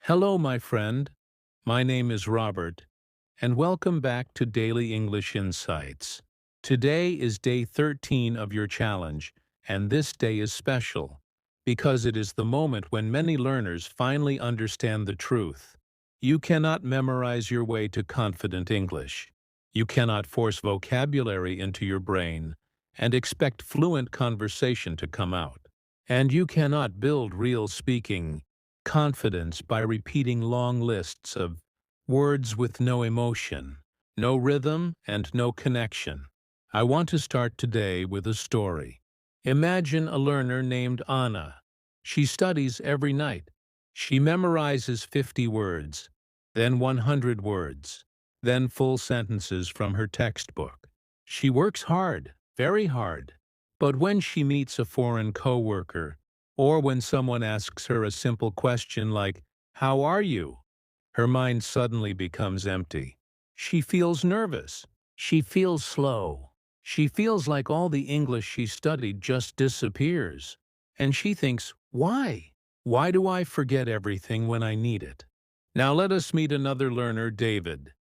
Hello, my friend. My name is Robert, and welcome back to Daily English Insights. Today is day 13 of your challenge, and this day is special because it is the moment when many learners finally understand the truth. You cannot memorize your way to confident English. You cannot force vocabulary into your brain and expect fluent conversation to come out. And you cannot build real speaking confidence by repeating long lists of words with no emotion, no rhythm, and no connection. I want to start today with a story. Imagine a learner named Anna. She studies every night. She memorizes 50 words, then 100 words, then full sentences from her textbook. She works hard, very hard. But when she meets a foreign coworker, or when someone asks her a simple question like, "How are you?" her mind suddenly becomes empty. She feels nervous. She feels slow. She feels like all the English she studied just disappears. And she thinks, why? Why do I forget everything when I need it? Now let us meet another learner, David.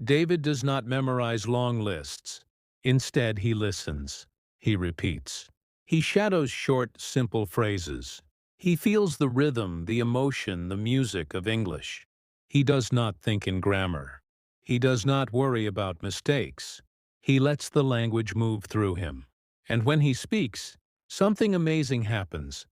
David does not memorize long lists. Instead, he listens. He repeats. He shadows short, simple phrases. He feels the rhythm, the emotion, the music of English. He does not think in grammar. He does not worry about mistakes. He lets the language move through him. And when he speaks, something amazing happens.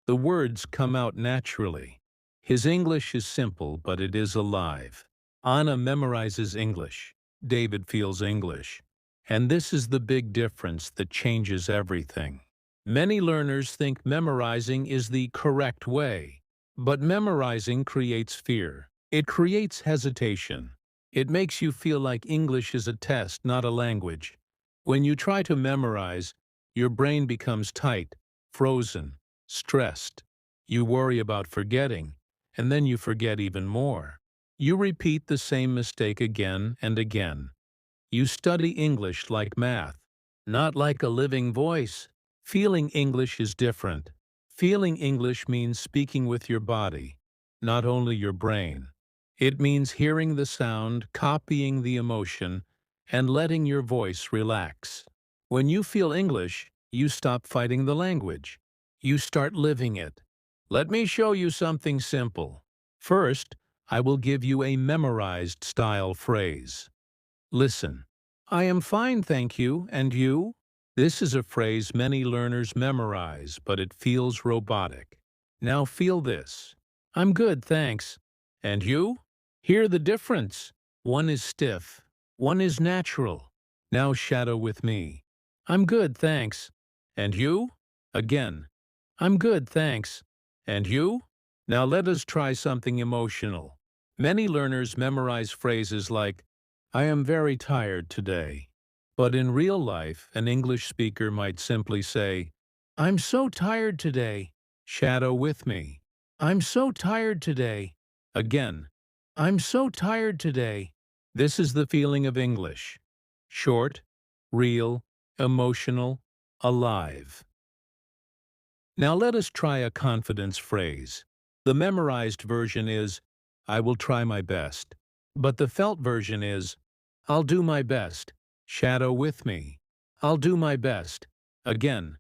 The words come out naturally. His English is simple, but it is alive. Anna memorizes English. David feels English. And this is the big difference that changes everything. Many learners think memorizing is the correct way, but memorizing creates fear. It creates hesitation. It makes you feel like English is a test, not a language. When you try to memorize, your brain becomes tight, frozen, stressed. You worry about forgetting, and then you forget even more. You repeat the same mistake again and again. You study English like math, not like a living voice. Feeling English is different. Feeling English means speaking with your body, not only your brain. It means hearing the sound, copying the emotion, and letting your voice relax. When you feel English, you stop fighting the language. You start living it. Let me show you something simple. First, I will give you a memorized style phrase. Listen. I am fine, thank you. And you? This is a phrase many learners memorize, but it feels robotic. Now feel this. I'm good, thanks. And you? Hear the difference. One is stiff. One is natural. Now shadow with me. I'm good, thanks. And you? Again. I'm good, thanks. And you? Now let us try something emotional. Many learners memorize phrases like, I am very tired today. But in real life, an English speaker might simply say, I'm so tired today. Shadow with me. I'm so tired today. Again. I'm so tired today. This is the feeling of English. Short, real, emotional, alive. Now let us try a confidence phrase. The memorized version is, I will try my best. But the felt version is, I'll do my best. Shadow with me. I'll do my best. Again.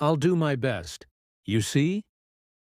I'll do my best. You see?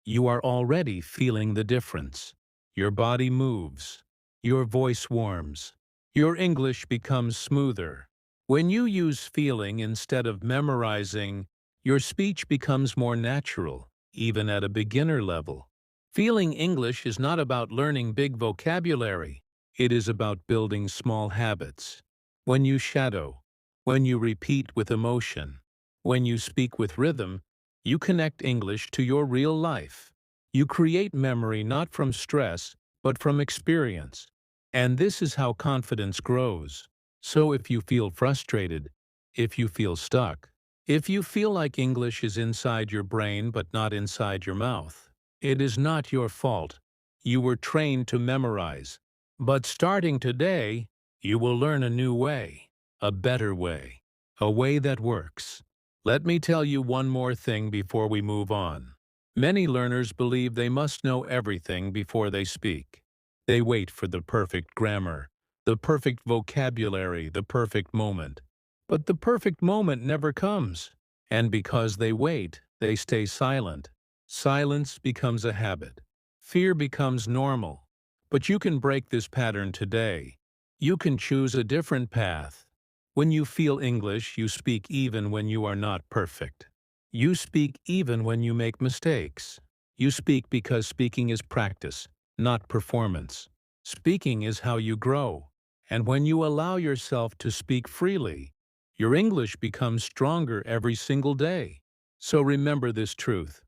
You are already feeling the difference. Your body moves. Your voice warms. Your English becomes smoother. When you use feeling instead of memorizing, your speech becomes more natural, even at a beginner level. Feeling English is not about learning big vocabulary. It is about building small habits. When you shadow, when you repeat with emotion, when you speak with rhythm, you connect English to your real life. You create memory not from stress, but from experience. And this is how confidence grows. So if you feel frustrated, if you feel stuck, if you feel like English is inside your brain but not inside your mouth, it is not your fault. You were trained to memorize. But starting today, you will learn a new way, a better way, a way that works. Let me tell you one more thing before we move on. Many learners believe they must know everything before they speak. They wait for the perfect grammar, the perfect vocabulary, the perfect moment. But the perfect moment never comes. And because they wait, they stay silent. Silence becomes a habit. Fear becomes normal. But you can break this pattern today. You can choose a different path. When you feel English, you speak even when you are not perfect. You speak even when you make mistakes. You speak because speaking is practice, not performance. Speaking is how you grow. And when you allow yourself to speak freely, your English becomes stronger every single day. So remember this truth.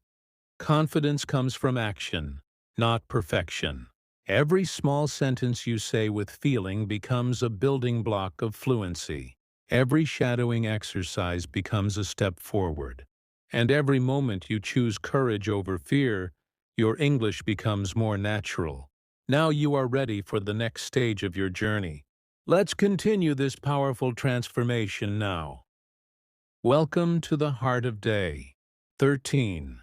Confidence comes from action, not perfection. Every small sentence you say with feeling becomes a building block of fluency. Every shadowing exercise becomes a step forward. And every moment you choose courage over fear, your English becomes more natural. Now you are ready for the next stage of your journey. Let's continue this powerful transformation now. Welcome to the heart of day 13.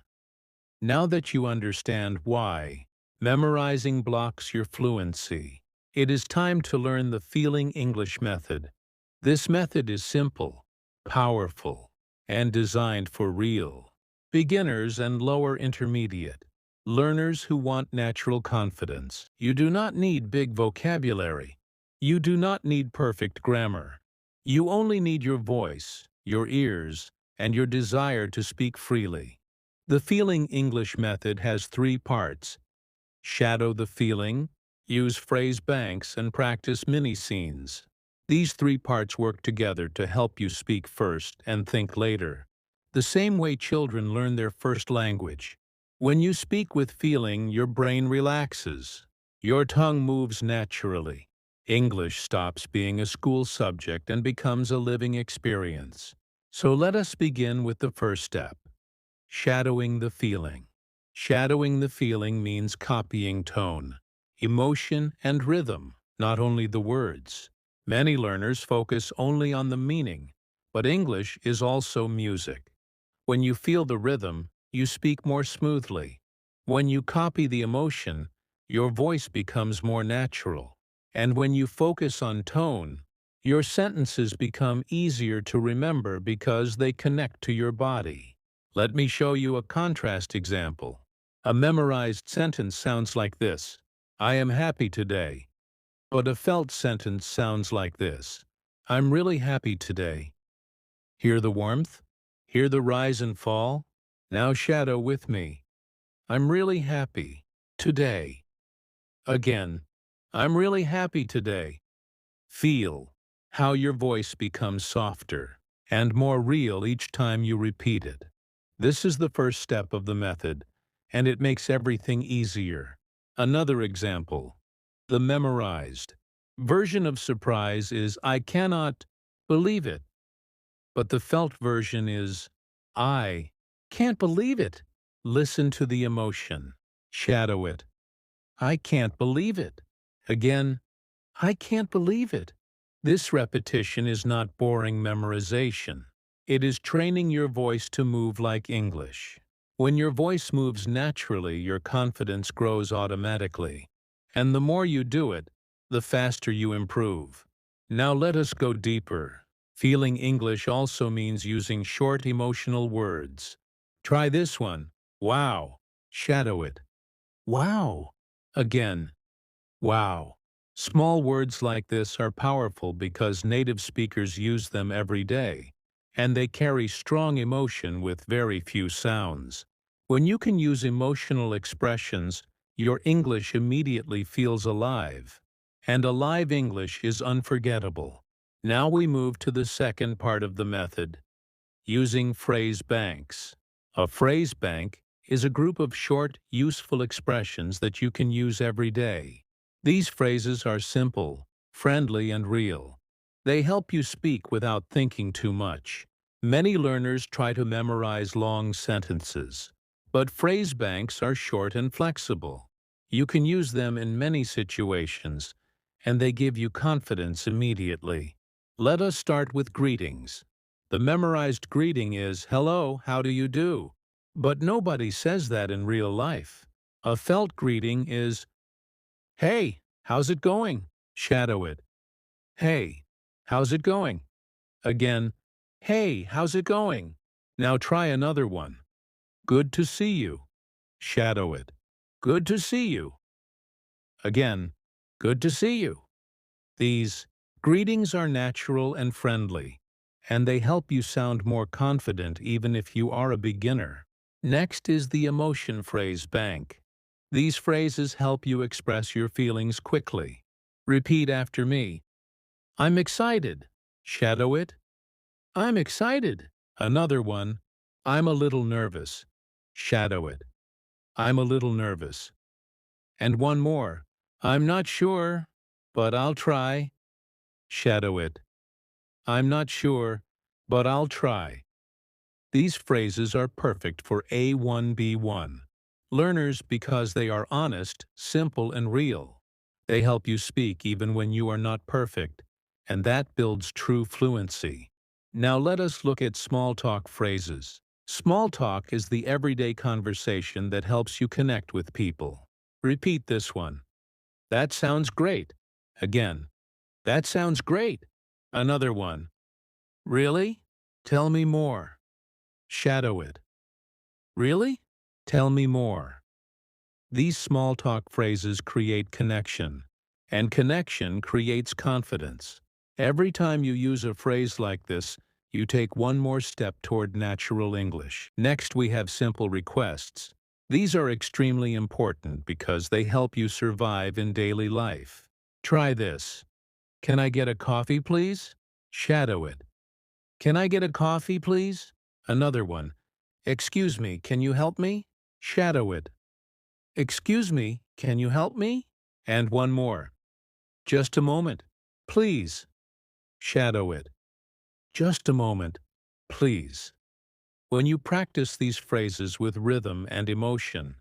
Now that you understand why memorizing blocks your fluency, it is time to learn the Feeling English method. This method is simple, powerful, and designed for real beginners and lower intermediate learners who want natural confidence. You do not need big vocabulary. You do not need perfect grammar. You only need your voice, your ears, and your desire to speak freely. The Feeling English method has three parts. Shadow the feeling, use phrase banks, and practice mini-scenes. These three parts work together to help you speak first and think later. The same way children learn their first language. When you speak with feeling, your brain relaxes. Your tongue moves naturally. English stops being a school subject and becomes a living experience. So let us begin with the first step. Shadowing the feeling. Shadowing the feeling means copying tone, emotion, and rhythm, not only the words. Many learners focus only on the meaning, but English is also music. When you feel the rhythm, you speak more smoothly. When you copy the emotion, your voice becomes more natural. And when you focus on tone, your sentences become easier to remember because they connect to your body. Let me show you a contrast example. A memorized sentence sounds like this: I am happy today. But a felt sentence sounds like this: I'm really happy today. Hear the warmth? Hear the rise and fall? Now shadow with me. I'm really happy today. Again, I'm really happy today. Feel how your voice becomes softer and more real each time you repeat it. This is the first step of the method, and it makes everything easier. Another example. The memorized version of surprise is I cannot believe it, but the felt version is I can't believe it. Listen to the emotion. Shadow it. I can't believe it. Again, I can't believe it. This repetition is not boring memorization. It is training your voice to move like English. When your voice moves naturally, your confidence grows automatically. And the more you do it, the faster you improve. Now let us go deeper. Feeling English also means using short emotional words. Try this one. Wow. Shadow it. Wow. Again. Wow. Small words like this are powerful because native speakers use them every day, and they carry strong emotion with very few sounds. When you can use emotional expressions, your English immediately feels alive. And alive English is unforgettable. Now we move to the second part of the method, using phrase banks. A phrase bank is a group of short, useful expressions that you can use every day. These phrases are simple, friendly, and real. They help you speak without thinking too much. Many learners try to memorize long sentences, but phrase banks are short and flexible. You can use them in many situations, and they give you confidence immediately. Let us start with greetings. The memorized greeting is, hello, how do you do? But nobody says that in real life. A felt greeting is, "Hey, how's it going?" Shadow it. "Hey, how's it going?" Again, "Hey, how's it going?" Now try another one. "Good to see you." Shadow it. "Good to see you." Again, "Good to see you." These greetings are natural and friendly, and they help you sound more confident even if you are a beginner. Next is the emotion phrase bank. These phrases help you express your feelings quickly. Repeat after me. I'm excited. Shadow it. I'm excited. Another one. I'm a little nervous. Shadow it. I'm a little nervous. And one more. I'm not sure, but I'll try. Shadow it. I'm not sure, but I'll try. These phrases are perfect for A1B1 learners because they are honest, simple, and real. They help you speak even when you are not perfect, and that builds true fluency. Now let us look at small talk phrases. Small talk is the everyday conversation that helps you connect with people. Repeat this one. That sounds great. Again. That sounds great. Another one. Really? Tell me more. Shadow it. Really? Tell me more. These small talk phrases create connection, and connection creates confidence. Every time you use a phrase like this, you take one more step toward natural English. Next, we have simple requests. These are extremely important because they help you survive in daily life. Try this. Can I get a coffee, please? Shadow it. Can I get a coffee, please? Another one. Excuse me, can you help me? Shadow it. Excuse me, can you help me? And one more. Just a moment. Please. Shadow it. Just a moment. Please. When you practice these phrases with rhythm and emotion,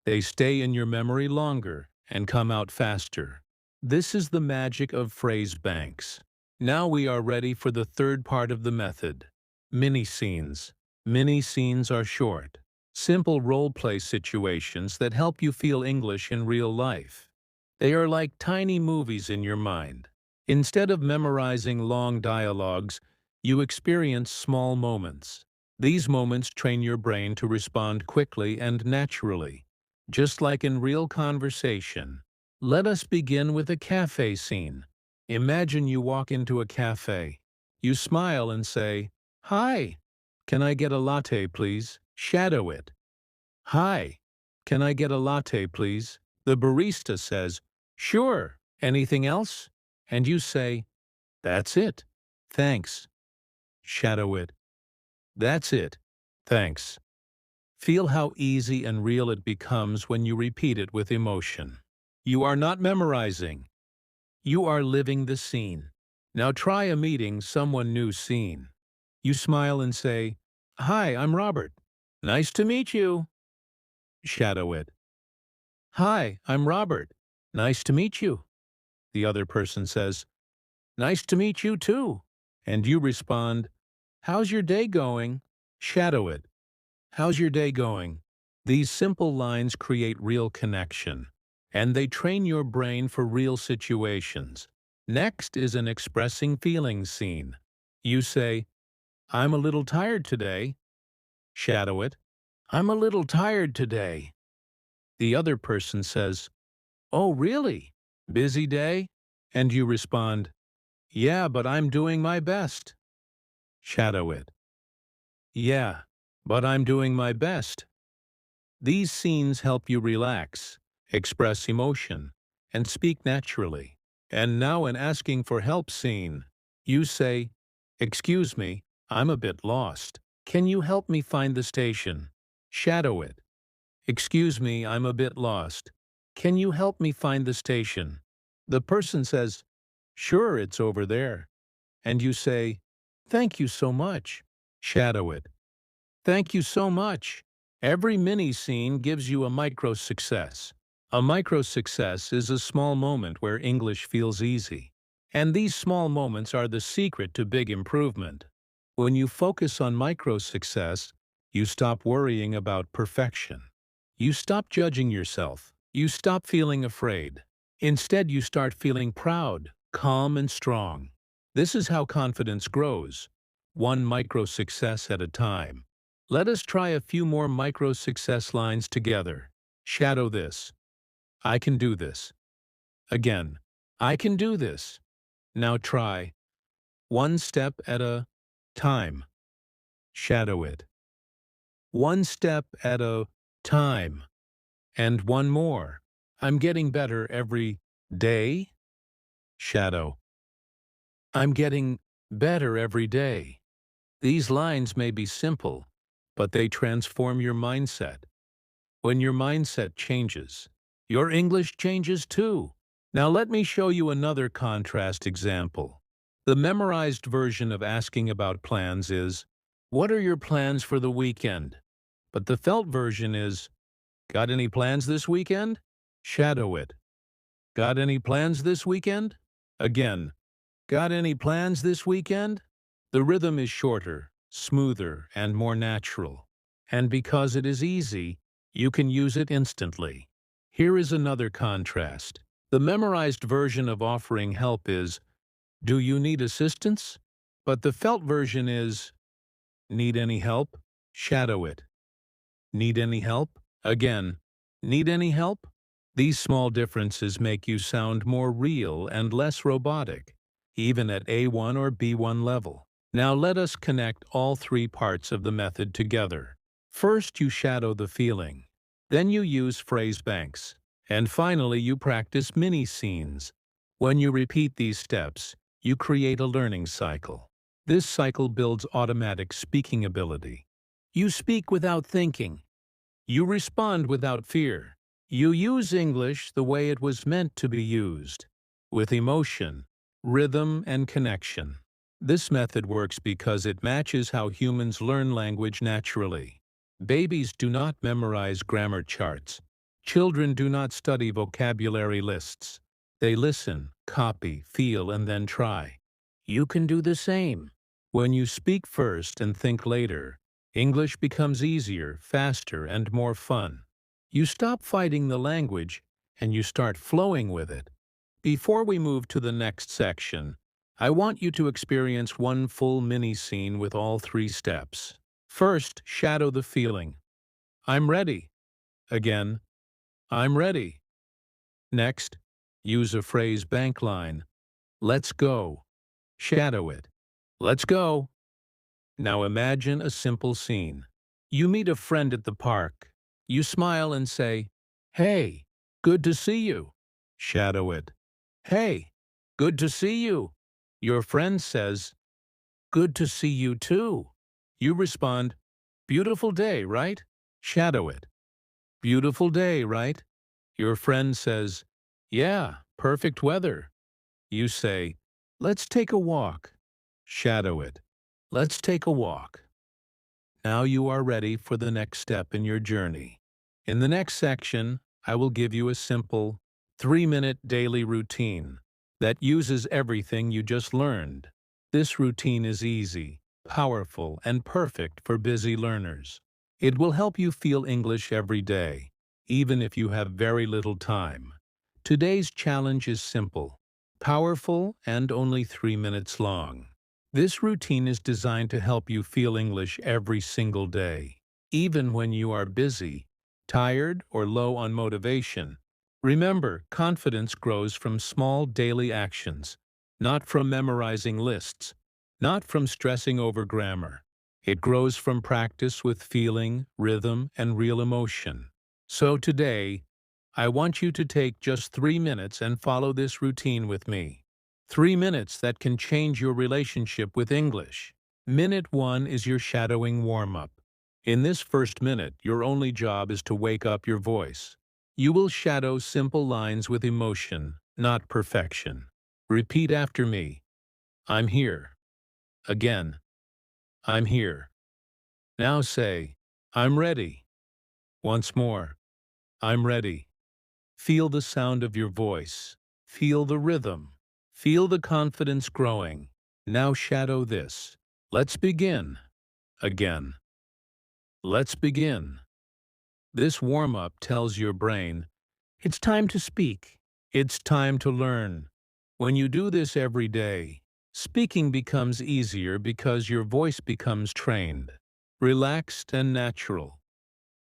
they stay in your memory longer and come out faster. This is the magic of phrase banks. Now we are ready for the third part of the method. Mini scenes. Mini scenes are short, simple role-play situations that help you feel English in real life. They are like tiny movies in your mind. Instead of memorizing long dialogues, you experience small moments. These moments train your brain to respond quickly and naturally, just like in real conversation. Let us begin with a cafe scene. Imagine you walk into a cafe. You smile and say, "Hi, can I get a latte, please?" Shadow it. "Hi, can I get a latte, please?" The barista says, "Sure. Anything else?" And you say, "That's it. Thanks." Shadow it. "That's it. Thanks." Feel how easy and real it becomes when you repeat it with emotion. You are not memorizing. You are living the scene. Now try a meeting someone new scene. You smile and say, "Hi, I'm Robert. Nice to meet you." Shadow it. "Hi, I'm Robert. Nice to meet you." The other person says, "Nice to meet you too." And you respond, "How's your day going?" Shadow it. "How's your day going?" These simple lines create real connection, and they train your brain for real situations. Next is an expressing feelings scene. You say, "I'm a little tired today." Shadow it. "I'm a little tired today." The other person says, "Oh, really? Busy day?" And you respond, "Yeah, but I'm doing my best." Shadow it. "Yeah, but I'm doing my best." These scenes help you relax, express emotion, and speak naturally. And now in asking for help scene, you say, "Excuse me, I'm a bit lost. Can you help me find the station?" Shadow it. "Excuse me, I'm a bit lost. Can you help me find the station?" The person says, "Sure, it's over there." And you say, "Thank you so much." Shadow it. "Thank you so much." Every mini scene gives you a micro success. A micro success is a small moment where English feels easy. And these small moments are the secret to big improvement. When you focus on micro success, You stop worrying about perfection. You stop judging yourself. You stop feeling afraid. Instead, you start feeling proud, calm, and strong. This is how confidence grows, one micro success at a time. Let us try a few more micro success lines together. Shadow this. I can do this. Again. I can do this. Now try. One step at a time. Shadow it. One step at a time. And one more. I'm getting better every day. Shadow. I'm getting better every day. These lines may be simple, but they transform your mindset. When your mindset changes, your English changes too. Now let me show you another contrast example. The memorized version of asking about plans is, "What are your plans for the weekend?" But the felt version is, "Got any plans this weekend?" Shadow it. Got any plans this weekend? Again. Got any plans this weekend? The rhythm is shorter, smoother, and more natural. And because it is easy, you can use it instantly. Here is another contrast. The memorized version of offering help is, "Do you need assistance?" But the felt version is, "Need any help?" Shadow it. Need any help? Again. Need any help? These small differences make you sound more real and less robotic, even at A1 or B1 level. Now let us connect all three parts of the method together. First, you shadow the feeling. Then you use phrase banks. And finally, you practice mini scenes. When you repeat these steps, you create a learning cycle. This cycle builds automatic speaking ability. You speak without thinking. You respond without fear. You use English the way it was meant to be used, with emotion, rhythm, and connection. This method works because it matches how humans learn language naturally. Babies do not memorize grammar charts. Children do not study vocabulary lists. They listen, copy, feel, and then try. You can do the same. When you speak first and think later, English becomes easier, faster, and more fun. You stop fighting the language and you start flowing with it. Before we move to the next section, I want you to experience one full mini scene with all three steps. First, shadow the feeling. I'm ready. Again, I'm ready. Next, use a phrase bank line. Let's go. Shadow it. Let's go. Now imagine a simple scene. You meet a friend at the park. You smile and say, "Hey, good to see you." Shadow it. "Hey, good to see you." Your friend says, "Good to see you too." You respond, "Beautiful day, right?" Shadow it. "Beautiful day, right?" Your friend says, "Yeah, perfect weather." You say, "Let's take a walk." Shadow it. "Let's take a walk." Now you are ready for the next step in your journey. In the next section, I will give you a simple 3-minute daily routine that uses everything you just learned. This routine is easy, powerful, and perfect for busy learners. It will help you feel English every day, even if you have very little time. Today's challenge is simple, powerful, and only 3 minutes long. This routine is designed to help you feel English every single day, even when you are busy, tired, or low on motivation. Remember, confidence grows from small daily actions, not from memorizing lists, not from stressing over grammar. It grows from practice with feeling, rhythm, and real emotion. So today, I want you to take just 3 minutes and follow this routine with me. 3 minutes that can change your relationship with English. Minute 1 is your shadowing warm-up. In this first minute, your only job is to wake up your voice. You will shadow simple lines with emotion, not perfection. Repeat after me. I'm here. Again. I'm here. Now say, I'm ready. Once more. I'm ready. Feel the sound of your voice. Feel the rhythm. Feel the confidence growing. Now shadow this. Let's begin. Again. Let's begin. This warm-up tells your brain, it's time to speak. It's time to learn. When you do this every day, speaking becomes easier because your voice becomes trained, relaxed and natural.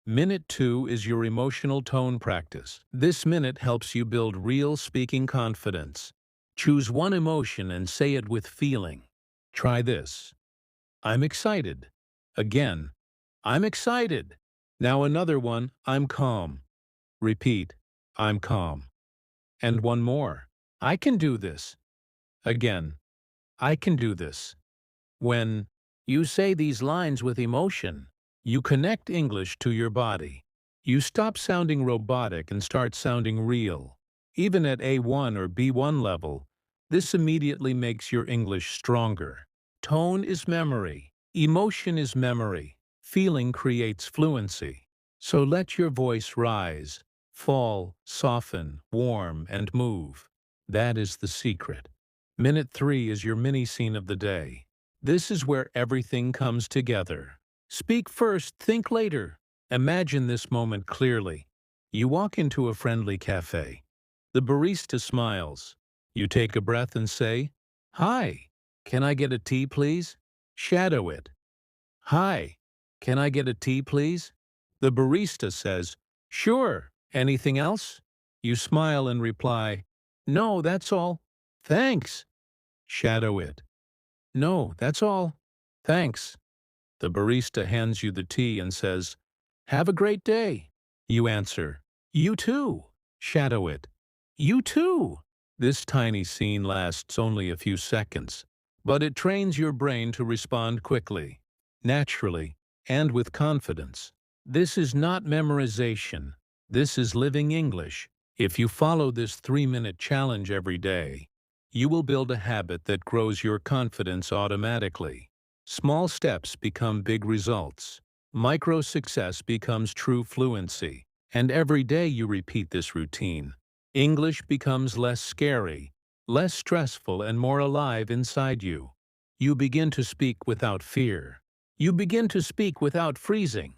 Minute 2 is your emotional tone practice. This minute helps you build real speaking confidence. Choose one emotion and say it with feeling. Try this. I'm excited. Again, I'm excited. Now another one, I'm calm. Repeat, I'm calm. And one more. I can do this. Again, I can do this. When you say these lines with emotion, you connect English to your body. You stop sounding robotic and start sounding real. Even at A1 or B1 level, this immediately makes your English stronger. Tone is memory. Emotion is memory. Feeling creates fluency. So let your voice rise, fall, soften, warm, and move. That is the secret. Minute 3 is your mini scene of the day. This is where everything comes together. Speak first, think later. Imagine this moment clearly. You walk into a friendly café. The barista smiles. You take a breath and say, "Hi, can I get a tea, please?" Shadow it. "Hi, can I get a tea, please?" The barista says, "Sure. Anything else?" You smile and reply, "No, that's all. Thanks." Shadow it. "No, that's all. Thanks." The barista hands you the tea and says, "Have a great day." You answer, "You too." Shadow it. "You too." This tiny scene lasts only a few seconds, but it trains your brain to respond quickly, naturally, and with confidence. This is not memorization. This is living English. If you follow this 3-minute challenge every day, you will build a habit that grows your confidence automatically. Small steps become big results. Micro success becomes true fluency. And every day you repeat this routine, English becomes less scary, less stressful, and more alive inside you. You begin to speak without fear. You begin to speak without freezing.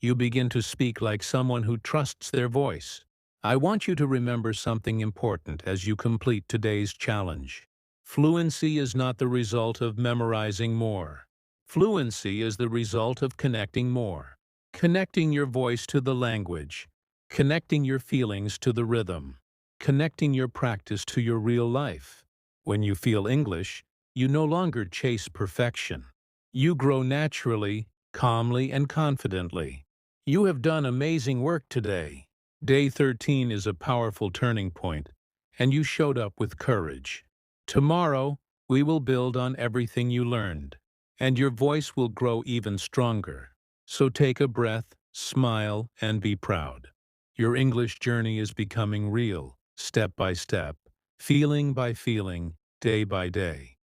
You begin to speak like someone who trusts their voice. I want you to remember something important as you complete today's challenge. Fluency is not the result of memorizing more. Fluency is the result of connecting more. Connecting your voice to the language. Connecting your feelings to the rhythm. Connecting your practice to your real life. When you feel English, you no longer chase perfection. You grow naturally, calmly, and confidently. You have done amazing work today. Day 13 is a powerful turning point, and you showed up with courage. Tomorrow, we will build on everything you learned, and your voice will grow even stronger. So take a breath, smile, and be proud. Your English journey is becoming real, step by step, feeling by feeling, day by day.